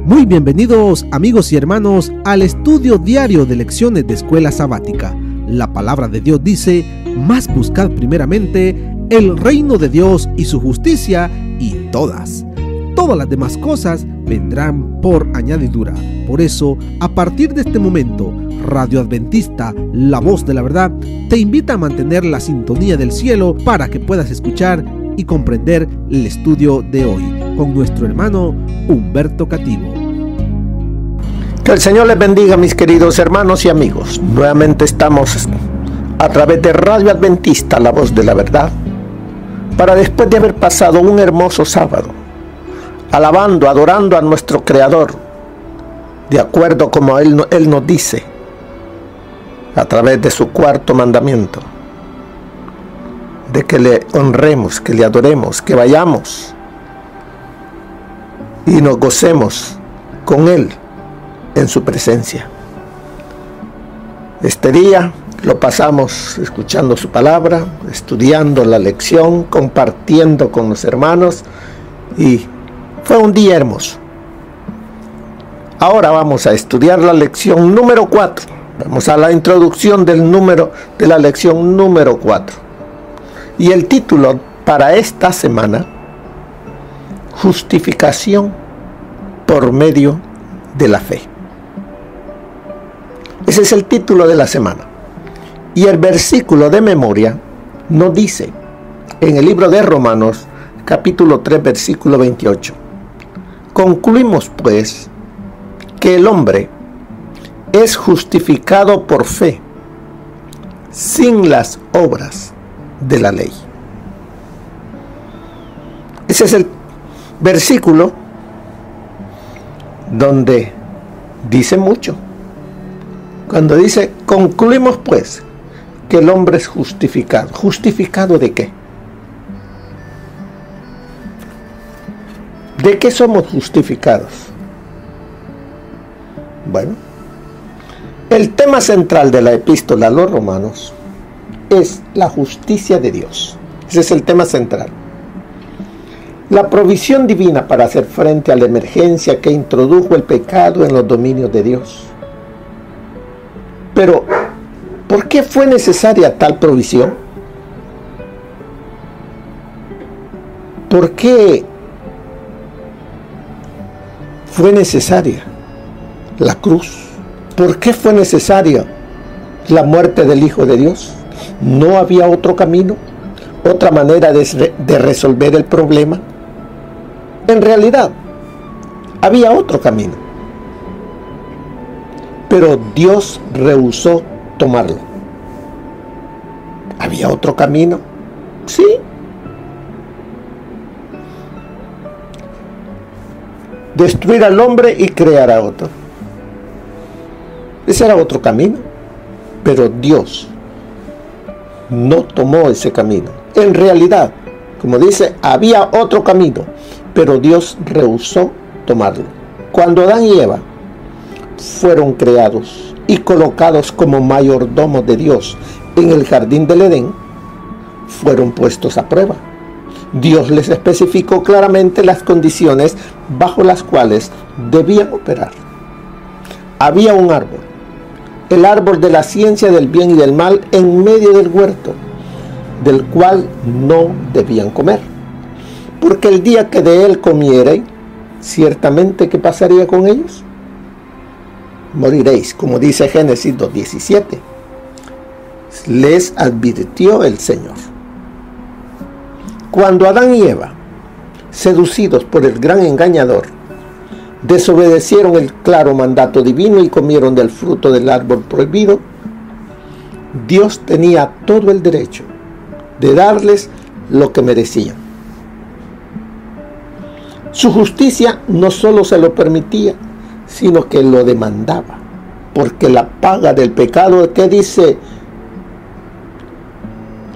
Muy bienvenidos amigos y hermanos al estudio diario de lecciones de Escuela Sabática. La palabra de Dios dice: mas buscad primeramente el reino de Dios y su justicia, y todas las demás cosas vendrán por añadidura. Por eso, a partir de este momento, Radio Adventista, la voz de la verdad, te invita a mantener la sintonía del cielo para que puedas escuchar y comprender el estudio de hoy con nuestro hermano Humberto Cativo. Que el Señor les bendiga, mis queridos hermanos y amigos. Nuevamente estamos a través de Radio Adventista, la voz de la verdad, para después de haber pasado un hermoso sábado, alabando, adorando a nuestro Creador, de acuerdo como Él nos dice, a través de su cuarto mandamiento, de que le honremos, que le adoremos, que vayamos y nos gocemos con Él en su presencia. Este día lo pasamos escuchando su palabra, estudiando la lección, compartiendo con los hermanos, y fue un día hermoso. Ahora vamos a estudiar la lección número 4. Vamos a la introducción de la lección número 4. Y el título para esta semana: justificación por medio de la fe. Ese es el título de la semana. Y el versículo de memoria nos dice en el libro de Romanos, capítulo 3, versículo 28. Concluimos pues que el hombre es justificado por fe, sin las obras de la ley. Ese es el versículo donde dice mucho. Cuando dice, concluimos pues que el hombre es justificado. ¿Justificado de qué? ¿De qué somos justificados? Bueno, el tema central de la epístola a los romanos es la justicia de Dios. Ese es el tema central. La provisión divina para hacer frente a la emergencia que introdujo el pecado en los dominios de Dios. Pero, ¿por qué fue necesaria tal provisión? ¿Por qué fue necesaria la cruz? ¿Por qué fue necesaria la muerte del Hijo de Dios? ¿No había otro camino? ¿Otra manera de resolver el problema? En realidad, había otro camino, pero Dios rehusó tomarlo. ¿Había otro camino? Sí. Destruir al hombre y crear a otro. Ese era otro camino, pero Dios no tomó ese camino. En realidad, como dice, había otro camino, pero Dios rehusó tomarlo. Cuando Adán y Eva fueron creados y colocados como mayordomos de Dios en el jardín del Edén, fueron puestos a prueba. Dios les especificó claramente las condiciones bajo las cuales debían operar. Había un árbol, el árbol de la ciencia del bien y del mal, en medio del huerto, del cual no debían comer, porque el día que de él comiereis, ciertamente, ¿qué pasaría con ellos? Moriréis, como dice Génesis 2:17. Les advirtió el Señor. Cuando Adán y Eva, seducidos por el gran engañador, desobedecieron el claro mandato divino y comieron del fruto del árbol prohibido, Dios tenía todo el derecho de darles lo que merecían. Su justicia no solo se lo permitía, sino que lo demandaba, porque la paga del pecado, ¿qué dice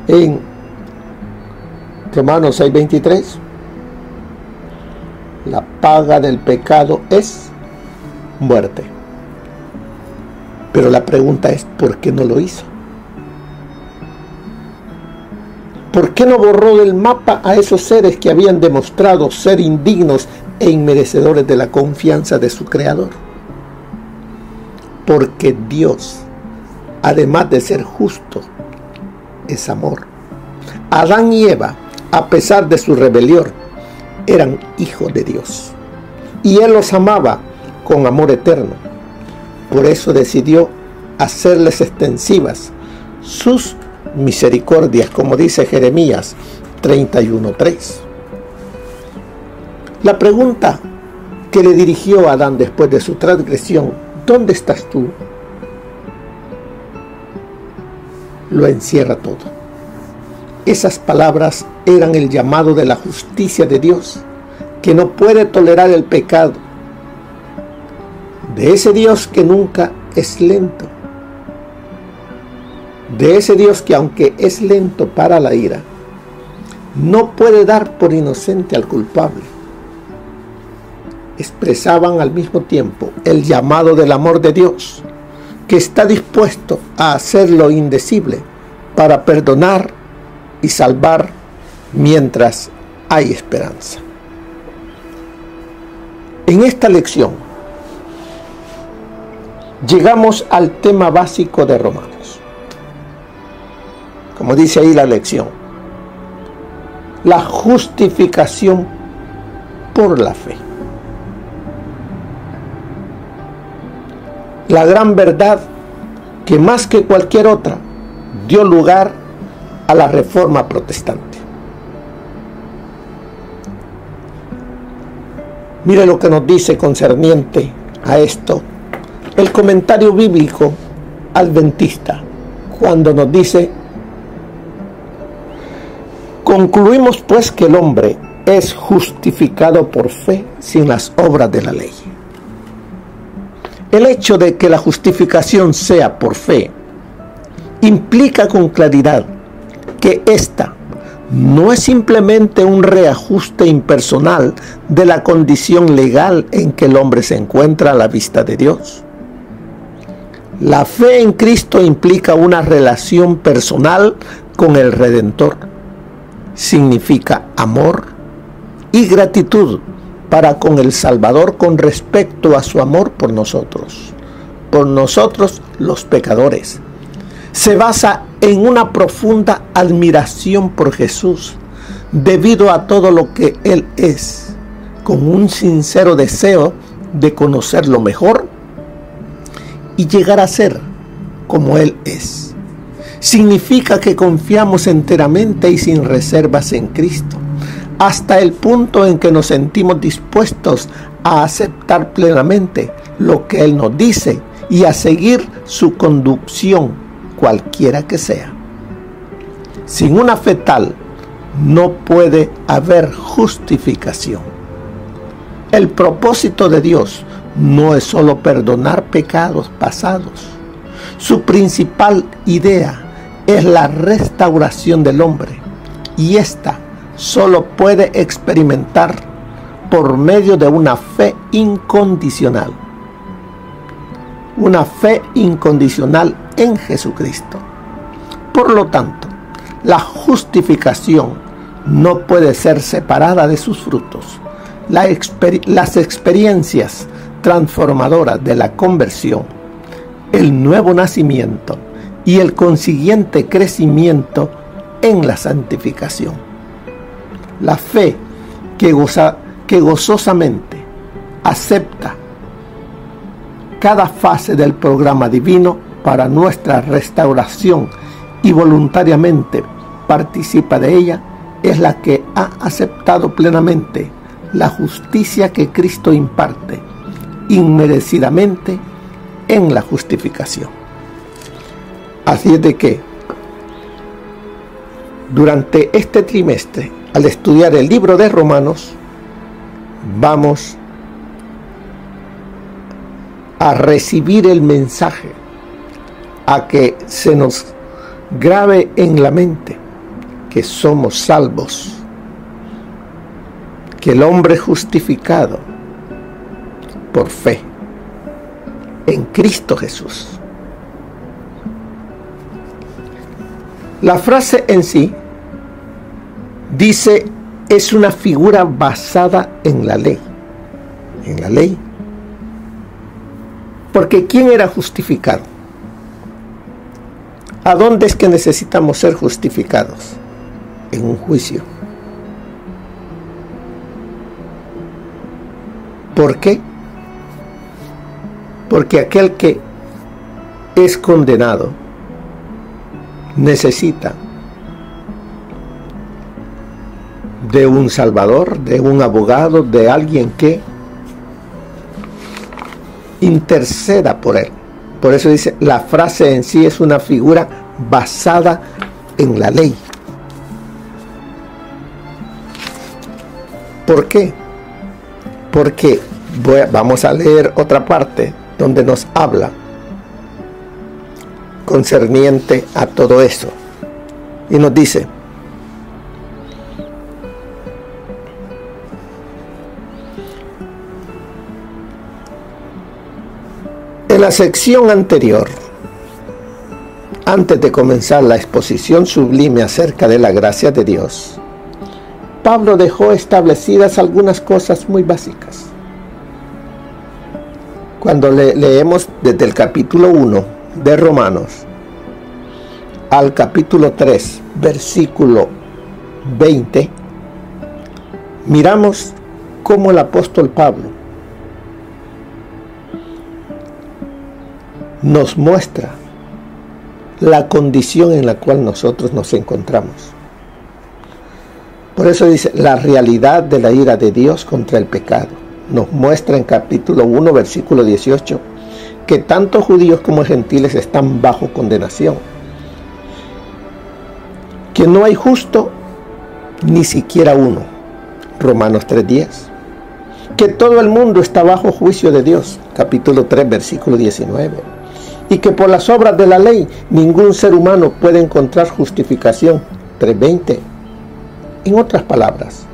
en Romanos 6:23? La paga del pecado es muerte. Pero la pregunta es, ¿por qué no lo hizo? ¿Por qué no borró del mapa a esos seres que habían demostrado ser indignos e inmerecedores de la confianza de su Creador. Porque Dios, además de ser justo, es amor. Adán y Eva, a pesar de su rebelión, eran hijos de Dios. Y Él los amaba con amor eterno. Por eso decidió hacerles extensivas sus misericordias, como dice Jeremías 31:3. La pregunta que le dirigió a Adán después de su transgresión, ¿dónde estás tú?, lo encierra todo. Esas palabras eran el llamado de la justicia de Dios, que no puede tolerar el pecado, de ese Dios que nunca es lento, de ese Dios que, aunque es lento para la ira, no puede dar por inocente al culpable. Expresaban al mismo tiempo el llamado del amor de Dios, que está dispuesto a hacer lo indecible para perdonar y salvar mientras hay esperanza. En esta lección llegamos al tema básico de Romanos. Como dice ahí la lección, la justificación por la fe. La gran verdad que más que cualquier otra dio lugar a la Reforma Protestante. Mire lo que nos dice concerniente a esto el comentario bíblico adventista, cuando nos dice: concluimos pues que el hombre es justificado por fe sin las obras de la ley. El hecho de que la justificación sea por fe implica con claridad que esta no es simplemente un reajuste impersonal de la condición legal en que el hombre se encuentra a la vista de Dios. La fe en Cristo implica una relación personal con el Redentor. Significa amor y gratitud para con el Salvador con respecto a su amor por nosotros los pecadores. Se basa en una profunda admiración por Jesús, debido a todo lo que Él es, con un sincero deseo de conocerlo mejor y llegar a ser como Él es. Significa que confiamos enteramente y sin reservas en Cristo, hasta el punto en que nos sentimos dispuestos a aceptar plenamente lo que Él nos dice y a seguir su conducción, cualquiera que sea. Sin una fe tal, no puede haber justificación. El propósito de Dios no es solo perdonar pecados pasados. Su principal idea es la restauración del hombre, y esta solo puede experimentar por medio de una fe incondicional. Una fe incondicional en Jesucristo. Por lo tanto, la justificación no puede ser separada de sus frutos. Las experiencias transformadoras de la conversión, el nuevo nacimiento y el consiguiente crecimiento en la santificación. La fe que gozosamente acepta cada fase del programa divino para nuestra restauración y voluntariamente participa de ella, es la que ha aceptado plenamente la justicia que Cristo imparte inmerecidamente en la justificación. Así es de que durante este trimestre, al estudiar el libro de Romanos, vamos a recibir el mensaje, a que se nos grabe en la mente que somos salvos, que el hombre es justificado por fe en Cristo Jesús. La frase en sí dice, es una figura basada en la ley. en la ley. Porque ¿quién era justificado? ¿A dónde es que necesitamos ser justificados? En un juicio. ¿Por qué? Porque aquel que es condenado necesita de un salvador, de un abogado, de alguien que interceda por él. Por eso dice, la frase en sí es una figura basada en la ley. ¿Por qué? Porque vamos a leer otra parte donde nos habla concerniente a todo eso. Y nos dice, en la sección anterior, antes de comenzar la exposición sublime acerca de la gracia de Dios, Pablo dejó establecidas algunas cosas muy básicas. Cuando leemos desde el capítulo 1 de Romanos al capítulo 3, versículo 20, miramos cómo el apóstol Pablo nos muestra la condición en la cual nosotros nos encontramos. Por eso dice, la realidad de la ira de Dios contra el pecado. Nos muestra en capítulo 1, versículo 18, que tanto judíos como gentiles están bajo condenación. Que no hay justo, ni siquiera uno. Romanos 3:10. Que todo el mundo está bajo juicio de Dios. Capítulo 3, versículo 19. Y que por las obras de la ley ningún ser humano puede encontrar justificación. 3:20. En otras palabras,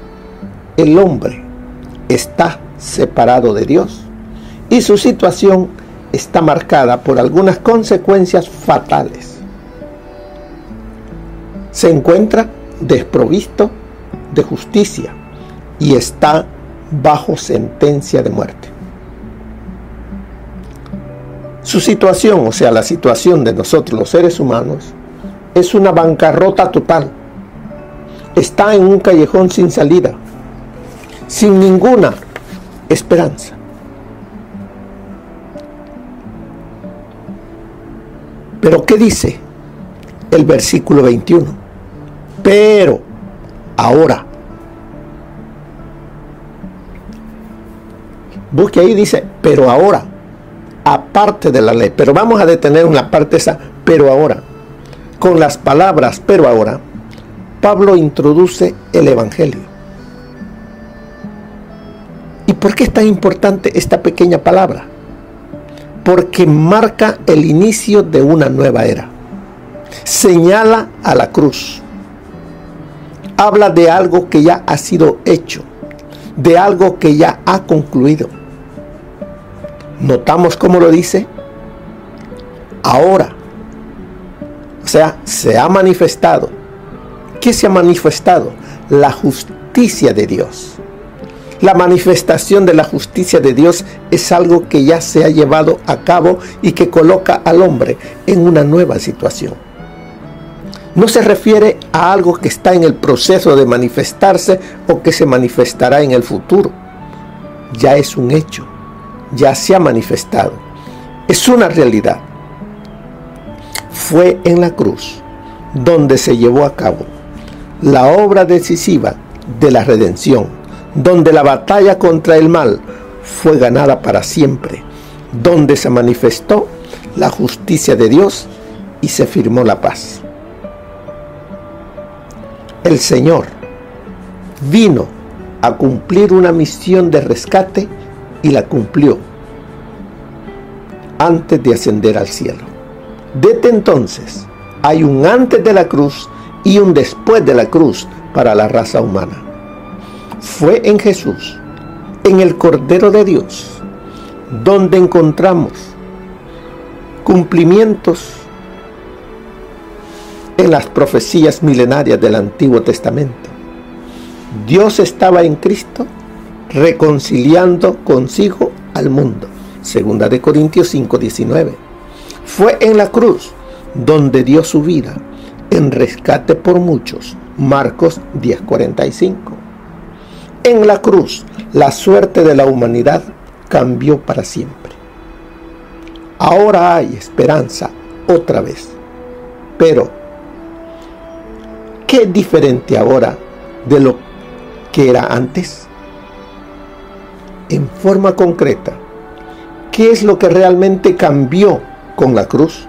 el hombre está separado de Dios y su situación está marcada por algunas consecuencias fatales. Se encuentra desprovisto de justicia y está bajo sentencia de muerte. Su situación, o sea, la situación de nosotros los seres humanos, es una bancarrota total. Está en un callejón sin salida, sin ninguna esperanza. Pero ¿qué dice el versículo 21? Pero ahora. Busque ahí, dice, pero ahora, aparte de la ley. Pero vamos a detener una parte esa, pero ahora. Con las palabras, pero ahora, Pablo introduce el Evangelio. ¿Y por qué es tan importante esta pequeña palabra? Porque marca el inicio de una nueva era. Señala a la cruz. Habla de algo que ya ha sido hecho, de algo que ya ha concluido. ¿Notamos cómo lo dice? Ahora. O sea, se ha manifestado. ¿Qué se ha manifestado? La justicia de Dios. La manifestación de la justicia de Dios es algo que ya se ha llevado a cabo y que coloca al hombre en una nueva situación. No se refiere a algo que está en el proceso de manifestarse o que se manifestará en el futuro. Ya es un hecho, ya se ha manifestado. Es una realidad. Fue en la cruz donde se llevó a cabo la obra decisiva de la redención, donde la batalla contra el mal fue ganada para siempre, donde se manifestó la justicia de Dios y se firmó la paz. El Señor vino a cumplir una misión de rescate y la cumplió antes de ascender al cielo. Desde entonces hay un antes de la cruz y un después de la cruz para la raza humana. Fue en Jesús, en el Cordero de Dios, donde encontramos cumplimientos en las profecías milenarias del Antiguo Testamento. Dios estaba en Cristo reconciliando consigo al mundo. Segunda de Corintios 5:19. Fue en la cruz donde dio su vida en rescate por muchos. Marcos 10:45. En la cruz, la suerte de la humanidad cambió para siempre. Ahora hay esperanza otra vez. Pero, ¿qué es diferente ahora de lo que era antes? En forma concreta, ¿qué es lo que realmente cambió con la cruz?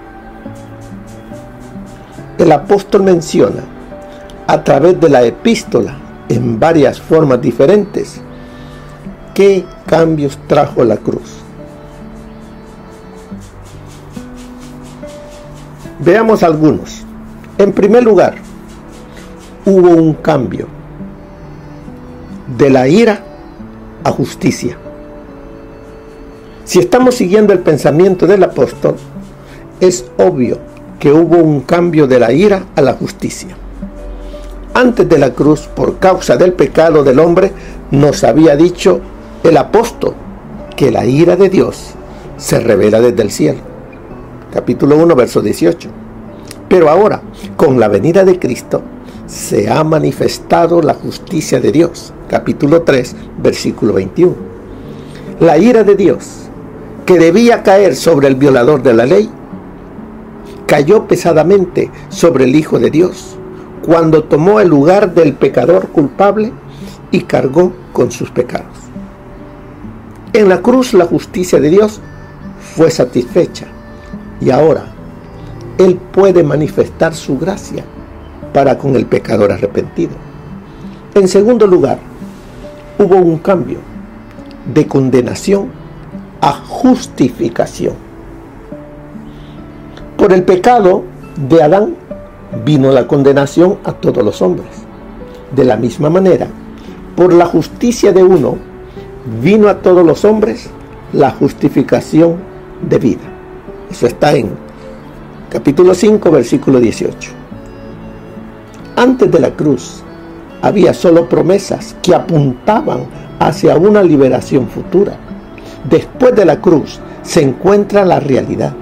El apóstol menciona a través de la epístola en varias formas diferentes qué cambios trajo la cruz. Veamos algunos. En primer lugar, hubo un cambio de la ira a justicia. Si estamos siguiendo el pensamiento del apóstol, es obvio que hubo un cambio de la ira a la justicia. Antes de la cruz, por causa del pecado del hombre, nos había dicho el apóstol que la ira de Dios se revela desde el cielo. Capítulo 1, verso 18. Pero ahora, con la venida de Cristo, se ha manifestado la justicia de Dios. Capítulo 3, versículo 21. La ira de Dios, que debía caer sobre el violador de la ley, cayó pesadamente sobre el Hijo de Dios, cuando tomó el lugar del pecador culpable y cargó con sus pecados. En la cruz la justicia de Dios fue satisfecha y ahora Él puede manifestar su gracia para con el pecador arrepentido. En segundo lugar, hubo un cambio de condenación a justificación. Por el pecado de Adán vino la condenación a todos los hombres. De la misma manera, por la justicia de uno, vino a todos los hombres la justificación de vida. Eso está en capítulo 5, versículo 18. Antes de la cruz, había solo promesas que apuntaban hacia una liberación futura. Después de la cruz, se encuentra la realidad,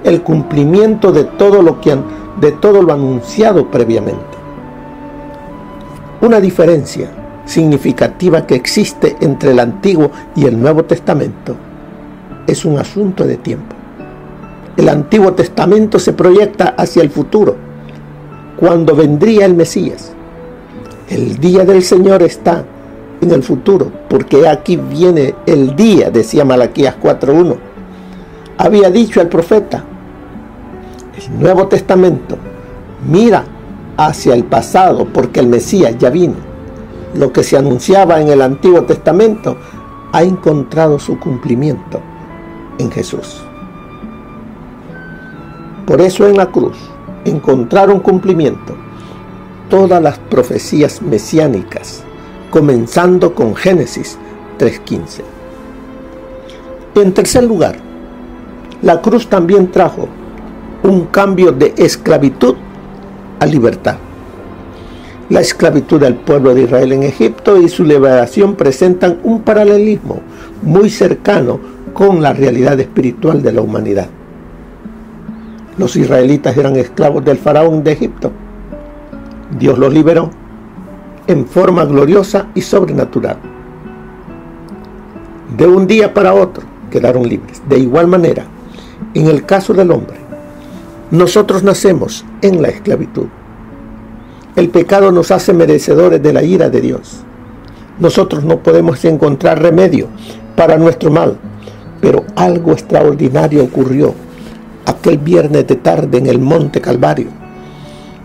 el cumplimiento de todo lo anunciado previamente. Una diferencia significativa que existe entre el Antiguo y el Nuevo Testamento es un asunto de tiempo. El Antiguo Testamento se proyecta hacia el futuro, cuando vendría el Mesías. El día del Señor está en el futuro, porque aquí viene el día, decía Malaquías 4:1. Había dicho el profeta. El Nuevo Testamento mira hacia el pasado, porque el Mesías ya vino. Lo que se anunciaba en el Antiguo Testamento ha encontrado su cumplimiento en Jesús. Por eso en la cruz encontraron cumplimiento todas las profecías mesiánicas, comenzando con Génesis 3:15. En tercer lugar, la cruz también trajo un cambio de esclavitud a libertad. La esclavitud del pueblo de Israel en Egipto y su liberación presentan un paralelismo muy cercano con la realidad espiritual de la humanidad. Los israelitas eran esclavos del faraón de Egipto. Dios los liberó en forma gloriosa y sobrenatural. De un día para otro quedaron libres. De igual manera, en el caso del hombre, nosotros nacemos en la esclavitud. El pecado nos hace merecedores de la ira de Dios. Nosotros no podemos encontrar remedio para nuestro mal, pero algo extraordinario ocurrió aquel viernes de tarde en el Monte Calvario.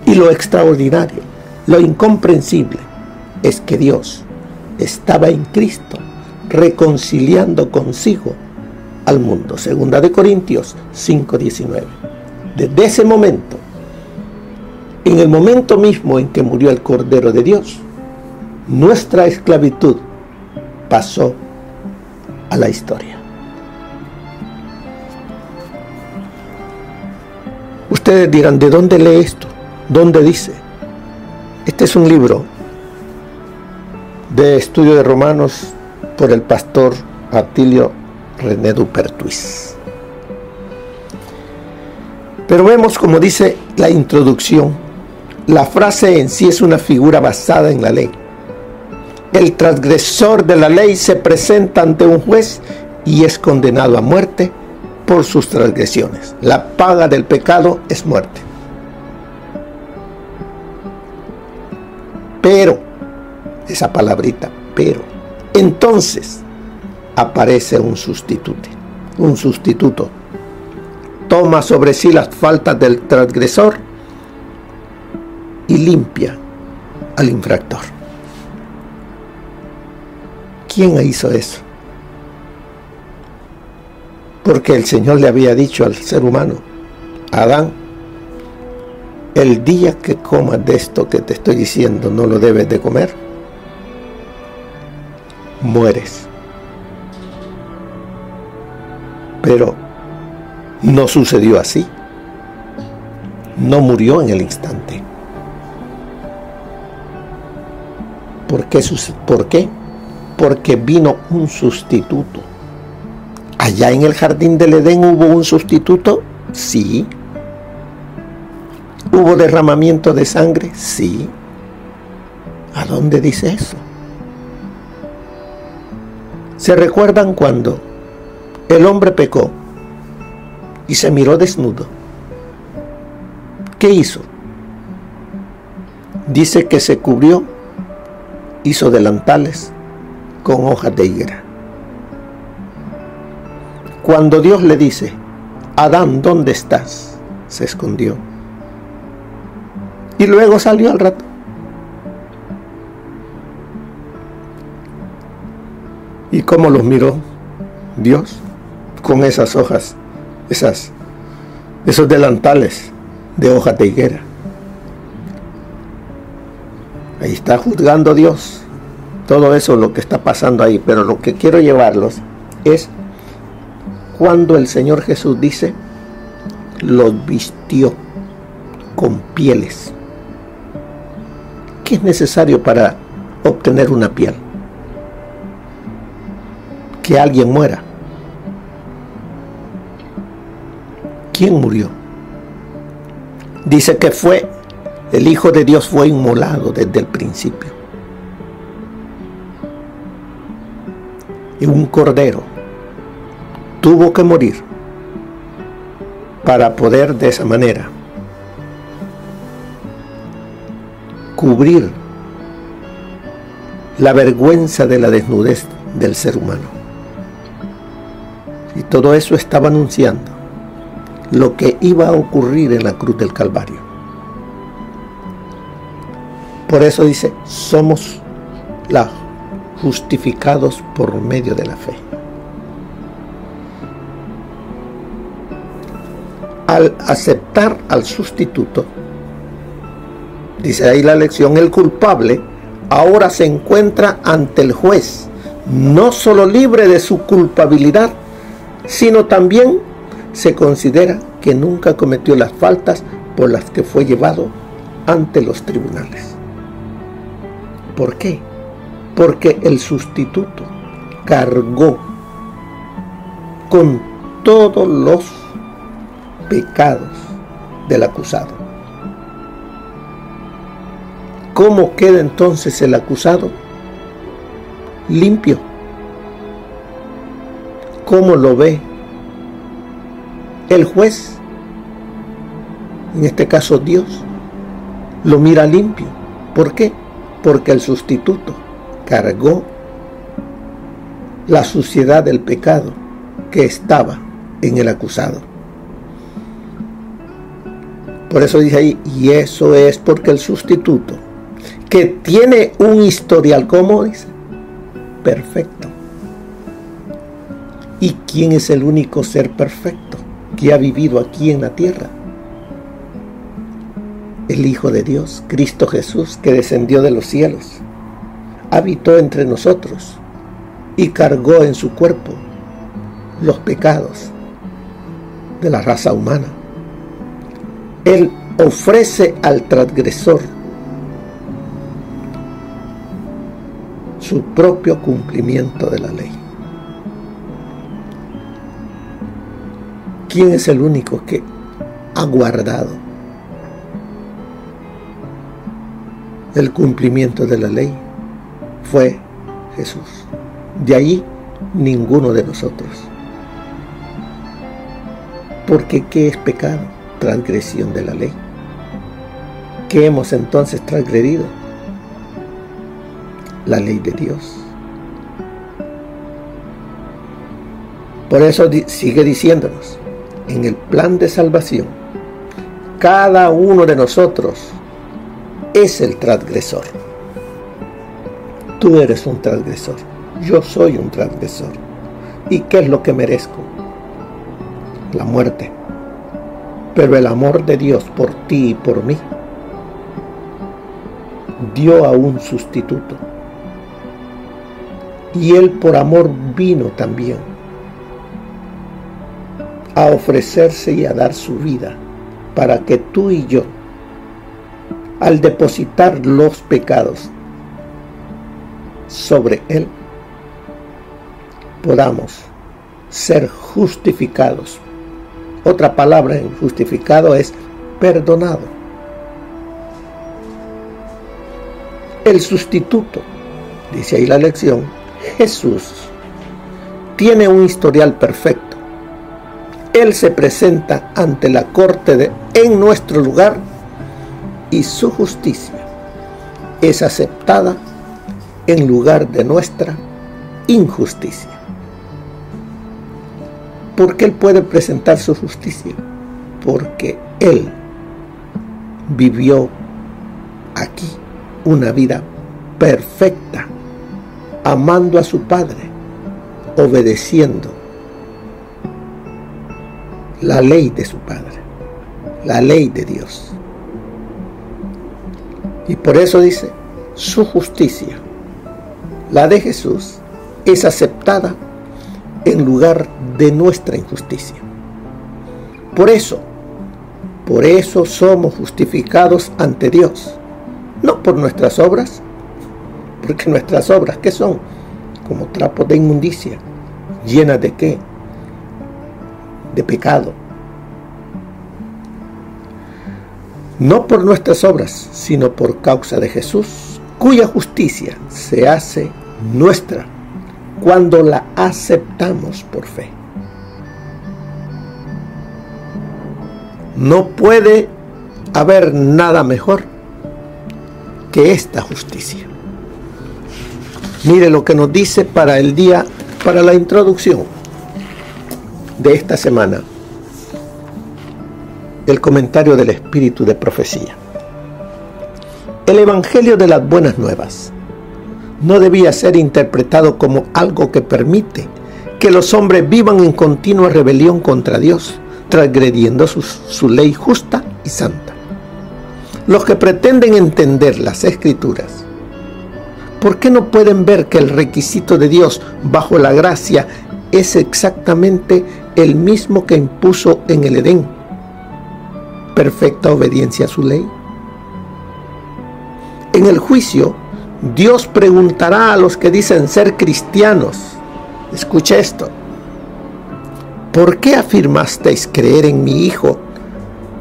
Y lo extraordinario, lo incomprensible, es que Dios estaba en Cristo reconciliando consigo al mundo. Segunda de Corintios 5:19. Desde ese momento, en el momento mismo en que murió el Cordero de Dios, nuestra esclavitud pasó a la historia. Ustedes dirán, ¿de dónde lee esto? ¿Dónde dice? Este es un libro de estudio de Romanos por el pastor Atilio René Dupertuis. Pero vemos, como dice la introducción, la frase en sí es una figura basada en la ley. El transgresor de la ley se presenta ante un juez y es condenado a muerte por sus transgresiones. La paga del pecado es muerte. Pero, esa palabrita, pero, entonces aparece un sustituto. Un sustituto toma sobre sí las faltas del transgresor y limpia al infractor. ¿Quién hizo eso? Porque el Señor le había dicho al ser humano, Adán, el día que comas de esto que te estoy diciendo, no lo debes de comer, mueres. Pero no sucedió así. No murió en el instante. ¿Por qué? Porque vino un sustituto. ¿Allá en el jardín del Edén hubo un sustituto? Sí. ¿Hubo derramamiento de sangre? Sí. ¿A dónde dice eso? ¿Se recuerdan cuando el hombre pecó y se miró desnudo? ¿Qué hizo? Dice que se cubrió, hizo delantales con hojas de higuera. Cuando Dios le dice, Adán, ¿dónde estás?, se escondió. Y luego salió al rato. ¿Y cómo los miró Dios? Con esas hojas, esos delantales de hojas de higuera. Ahí está juzgando Dios todo eso, lo que está pasando ahí. Pero lo que quiero llevarlos es cuando el Señor Jesús dice, los vistió con pieles. ¿Qué es necesario para obtener una piel? Que alguien muera. ¿Quién murió? Dice que el Hijo de Dios fue inmolado desde el principio. Y un cordero tuvo que morir para poder de esa manera cubrir la vergüenza de la desnudez del ser humano. Y todo eso estaba anunciando lo que iba a ocurrir en la cruz del Calvario. Por eso dice, somos justificados por medio de la fe. Al aceptar al sustituto, dice ahí la lección, el culpable ahora se encuentra ante el juez, no solo libre de su culpabilidad, sino también se considera que nunca cometió las faltas por las que fue llevado ante los tribunales. ¿Por qué? Porque el sustituto cargó con todos los pecados del acusado. ¿Cómo queda entonces el acusado? Limpio. ¿Cómo lo ve el juez? En este caso Dios lo mira limpio. ¿Por qué? Porque el sustituto cargó la suciedad del pecado que estaba en el acusado. Por eso dice ahí, y eso es porque el sustituto, que tiene un historial, ¿cómo dice? Perfecto. ¿Y quién es el único ser perfecto que ha vivido aquí en la tierra? El Hijo de Dios, Cristo Jesús, que descendió de los cielos, habitó entre nosotros y cargó en su cuerpo los pecados de la raza humana. Él ofrece al transgresor su propio cumplimiento de la ley. ¿Quién es el único que ha guardado el cumplimiento de la ley? Fue Jesús. De ahí ninguno de nosotros. Porque ¿qué es pecado? Transgresión de la ley. ¿Qué hemos entonces transgredido? La ley de Dios. Por eso sigue diciéndonos, en el plan de salvación, cada uno de nosotros es el transgresor. Tú eres un transgresor, yo soy un transgresor. ¿Y qué es lo que merezco? La muerte. Pero el amor de Dios por ti y por mí dio a un sustituto. Y Él por amor vino también a ofrecerse y a dar su vida para que tú y yo, al depositar los pecados sobre Él, podamos ser justificados. Otra palabra en justificado es perdonado. El sustituto, dice ahí la lección, Jesús, tiene un historial perfecto. Él se presenta ante la corte en nuestro lugar y su justicia es aceptada en lugar de nuestra injusticia. ¿Por qué Él puede presentar su justicia? Porque Él vivió aquí una vida perfecta, amando a su Padre, obedeciendo la ley de su Padre, la ley de Dios. Y por eso dice, su justicia, la de Jesús, es aceptada en lugar de nuestra injusticia. Por eso somos justificados ante Dios, no por nuestras obras, porque nuestras obras, ¿qué son? Como trapos de inmundicia, llenas de ¿qué? De pecado. No por nuestras obras, sino por causa de Jesús, cuya justicia se hace nuestra cuando la aceptamos por fe. No puede haber nada mejor que esta justicia. Mire lo que nos dice para la introducción de esta semana, el comentario del Espíritu de Profecía. El Evangelio de las Buenas Nuevas no debía ser interpretado como algo que permite que los hombres vivan en continua rebelión contra Dios, transgrediendo su ley justa y santa. Los que pretenden entender las Escrituras, ¿por qué no pueden ver que el requisito de Dios bajo la gracia es exactamente el mismo que impuso en el Edén? Perfecta obediencia a su ley. En el juicio, Dios preguntará a los que dicen ser cristianos, escucha esto, ¿por qué afirmasteis creer en mi Hijo,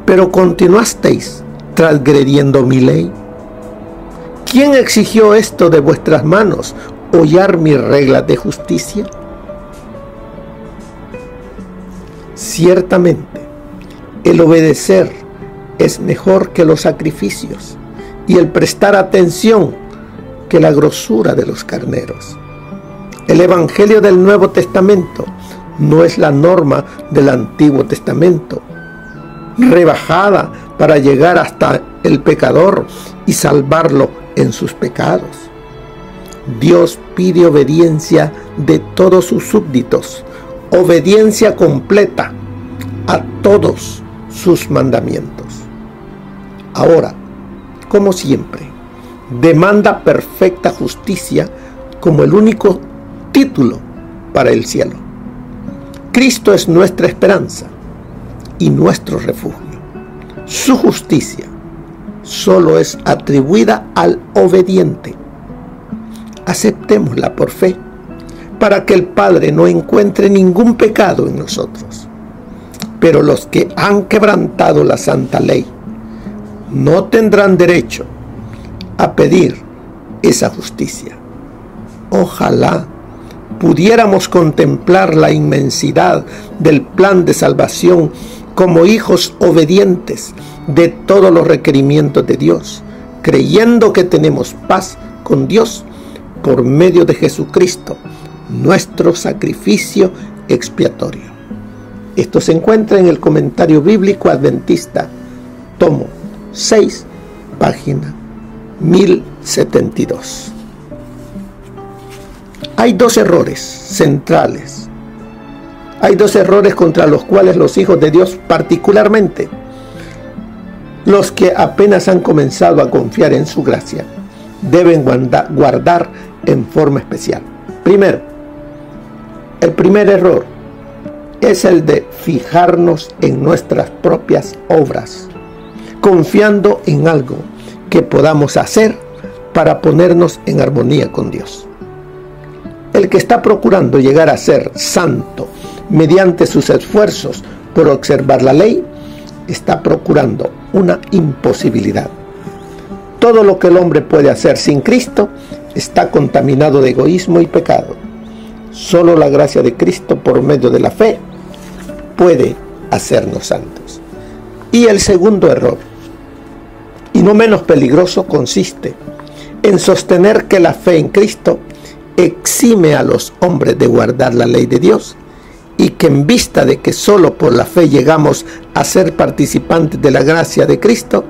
pero continuasteis transgrediendo mi ley? ¿Quién exigió esto de vuestras manos, hollar mis reglas de justicia? Ciertamente, el obedecer es mejor que los sacrificios y el prestar atención que la grosura de los carneros. El Evangelio del Nuevo Testamento no es la norma del Antiguo Testamento, rebajada para llegar hasta el pecador y salvarlo en sus pecados. Dios pide obediencia de todos sus súbditos, obediencia completa a todos sus mandamientos. Ahora, como siempre, demanda perfecta justicia como el único título para el cielo. Cristo es nuestra esperanza y nuestro refugio. Su justicia solo es atribuida al obediente. aceptémosla por fe, para que el Padre no encuentre ningún pecado en nosotros. Pero los que han quebrantado la santa ley no tendrán derecho a pedir esa justicia. Ojalá pudiéramos contemplar la inmensidad del plan de salvación como hijos obedientes de todos los requerimientos de Dios, creyendo que tenemos paz con Dios por medio de Jesucristo, nuestro sacrificio expiatorio. Esto se encuentra en el Comentario Bíblico Adventista, tomo 6, página 1072. Hay dos errores centrales. Hay dos errores contra los cuales los hijos de Dios, particularmente los que apenas han comenzado a confiar en su gracia, deben guardar en forma especial. Primero, el primer error es el de fijarnos en nuestras propias obras, confiando en algo que podamos hacer para ponernos en armonía con Dios. El que está procurando llegar a ser santo mediante sus esfuerzos por observar la ley, está procurando una imposibilidad. Todo lo que el hombre puede hacer sin Cristo está contaminado de egoísmo y pecado. Solo la gracia de Cristo por medio de la fe puede hacernos santos. Y el segundo error, y no menos peligroso, consiste en sostener que la fe en Cristo exime a los hombres de guardar la ley de Dios, y que en vista de que solo por la fe llegamos a ser participantes de la gracia de Cristo,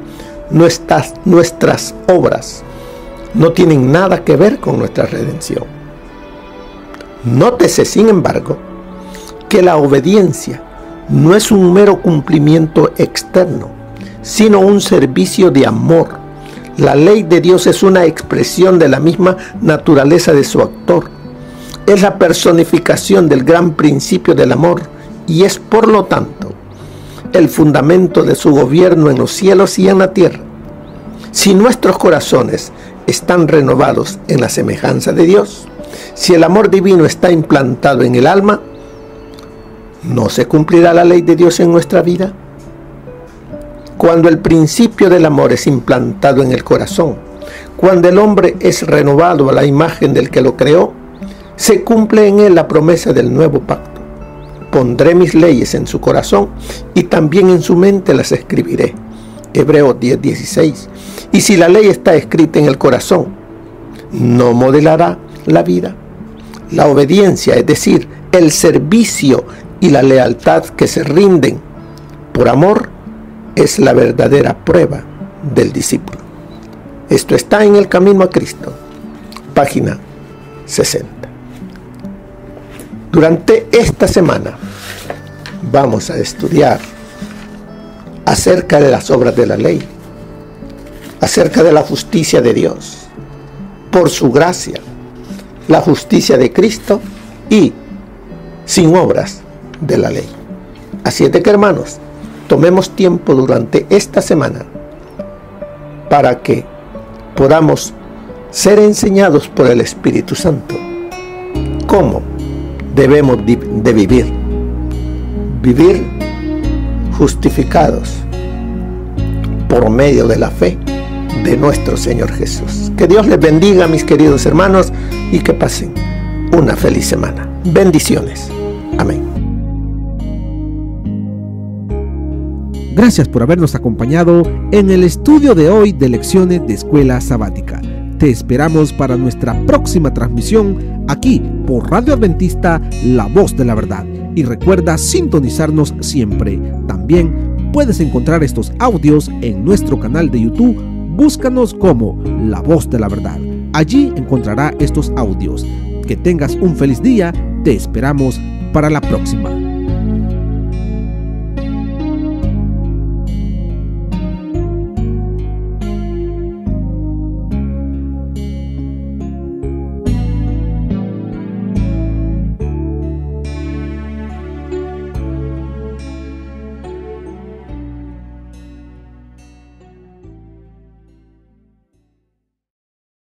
nuestras obras no tienen nada que ver con nuestra redención. Nótese, sin embargo, que la obediencia no es un mero cumplimiento externo, sino un servicio de amor. La ley de Dios es una expresión de la misma naturaleza de su autor. Es la personificación del gran principio del amor y es, por lo tanto, el fundamento de su gobierno en los cielos y en la tierra. Si nuestros corazones están renovados en la semejanza de Dios, si el amor divino está implantado en el alma, ¿no se cumplirá la ley de Dios en nuestra vida? Cuando el principio del amor es implantado en el corazón, cuando el hombre es renovado a la imagen del que lo creó, se cumple en él la promesa del nuevo pacto. Pondré mis leyes en su corazón y también en su mente las escribiré. Hebreos 10:16. Y si la ley está escrita en el corazón, ¿no modelará la vida? La obediencia, es decir, el servicio y la lealtad que se rinden por amor, es la verdadera prueba del discípulo. Esto está en El Camino a Cristo, página 60. Durante esta semana vamos a estudiar acerca de las obras de la ley, acerca de la justicia de Dios, por su gracia, la justicia de Cristo y sin obras de la ley. Así es de que, hermanos, tomemos tiempo durante esta semana para que podamos ser enseñados por el Espíritu Santo cómo debemos de vivir justificados por medio de la fe de nuestro Señor Jesús. Que Dios les bendiga, mis queridos hermanos, y que pasen una feliz semana. Bendiciones. Amén. Gracias por habernos acompañado en el estudio de hoy de lecciones de Escuela Sabática. Te esperamos para nuestra próxima transmisión aquí por Radio Adventista, La Voz de la Verdad. Y recuerda sintonizarnos siempre. También puedes encontrar estos audios en nuestro canal de YouTube. Búscanos como La Voz de la Verdad. Allí encontrará estos audios. Que tengas un feliz día. Te esperamos para la próxima.